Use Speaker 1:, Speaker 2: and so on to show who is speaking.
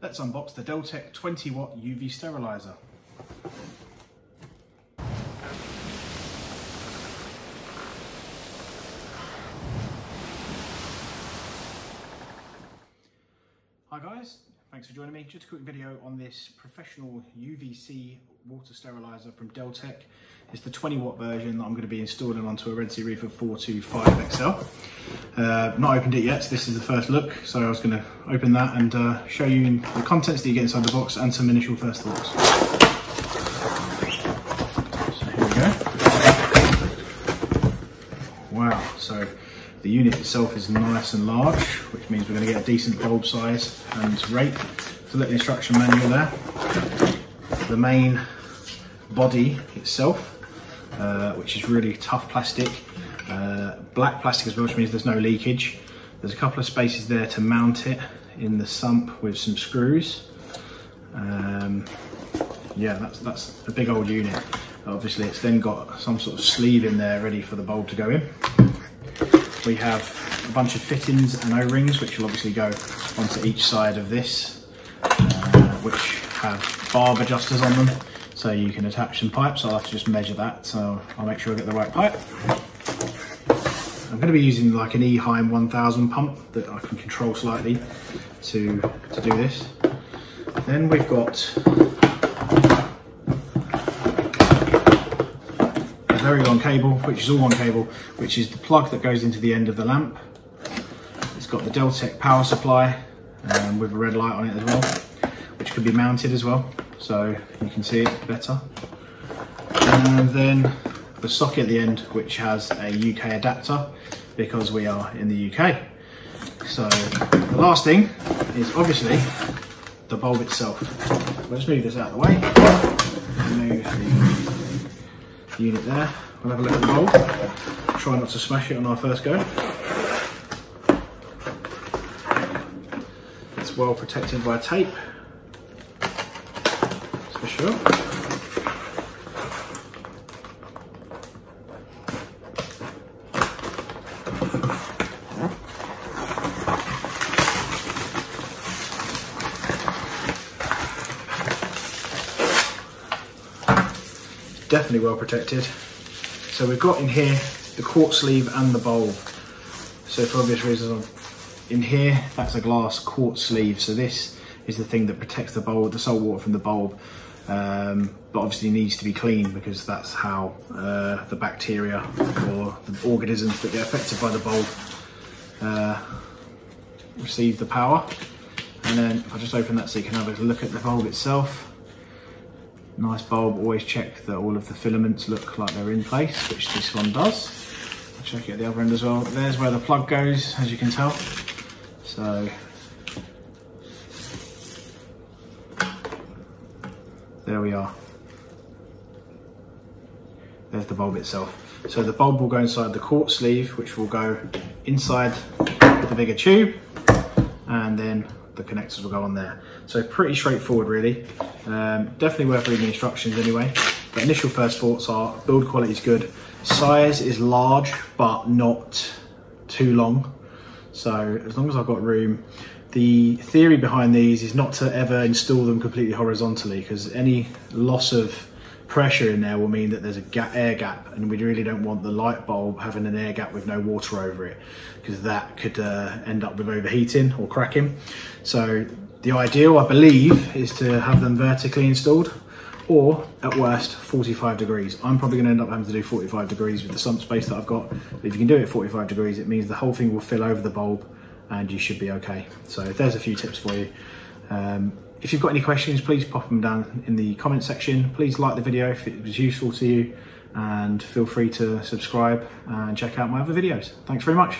Speaker 1: Let's unbox the Deltec 20 watt UV steriliser. Hi guys, thanks for joining me. Just a quick video on this professional UVC water steriliser from Deltec. It's the 20 watt version that I'm going to be installing onto a Red Sea Reefer 425 XL. Not opened it yet, so this is the first look. So I was going to open that and show you the contents that you get inside the box and some initial first thoughts. So here we go. Wow, so the unit itself is nice and large, which means we're going to get a decent bulb size and rate. There's a little instruction manual there. The main body itself, which is really tough plastic, black plastic as well, which means there's no leakage. There's a couple of spaces there to mount it in the sump with some screws. Yeah, that's a big old unit. Obviously it's then got some sort of sleeve in there ready for the bulb to go in. We have a bunch of fittings and O-rings which will obviously go onto each side of this, which have barb adjusters on them, so you can attach some pipes. I'll have to just measure that, so I'll make sure I get the right pipe. I'm going to be using like an Eheim 1000 pump that I can control slightly to do this. Then we've got a very long cable, which is all one cable, which is the plug that goes into the end of the lamp. It's got the Deltec power supply with a red light on it as well, which could be mounted as well, so you can see it better. And then the socket at the end, which has a UK adapter because we are in the UK. So the last thing is obviously the bulb itself. Let's move this out of the way. Move the unit there. We'll have a look at the bulb. Try not to smash it on our first go. It's well protected by tape, that's for sure. Definitely well protected. So we've got in here the quartz sleeve and the bulb. So for obvious reasons, in here that's a glass quartz sleeve. So this is the thing that protects the bulb, the salt water from the bulb, but obviously needs to be clean because that's how the bacteria or the organisms that get affected by the bulb receive the power. And then if I just open that so you can have a look at the bulb itself. Nice bulb, always check that all of the filaments look like they're in place, which this one does. I'll check it at the other end as well. There's where the plug goes, as you can tell. So, there we are. There's the bulb itself. So the bulb will go inside the quartz sleeve, which will go inside the bigger tube, and then the connectors will go on there. So pretty straightforward really. Definitely worth reading the instructions anyway. But initial first thoughts are build quality is good. Size is large but not too long. So as long as I've got room. The theory behind these is not to ever install them completely horizontally, because any loss of pressure in there will mean that there's a air gap, and we really don't want the light bulb having an air gap with no water over it, because that could end up with overheating or cracking. So the ideal, I believe, is to have them vertically installed, or at worst 45 degrees. I'm probably going to end up having to do 45 degrees with the sump space that I've got. But if you can do it at 45 degrees, it means the whole thing will fill over the bulb and you should be okay. So there's a few tips for you. If you've got any questions, please pop them down in the comment section. Please like the video if it was useful to you, and feel free to subscribe and check out my other videos. Thanks very much.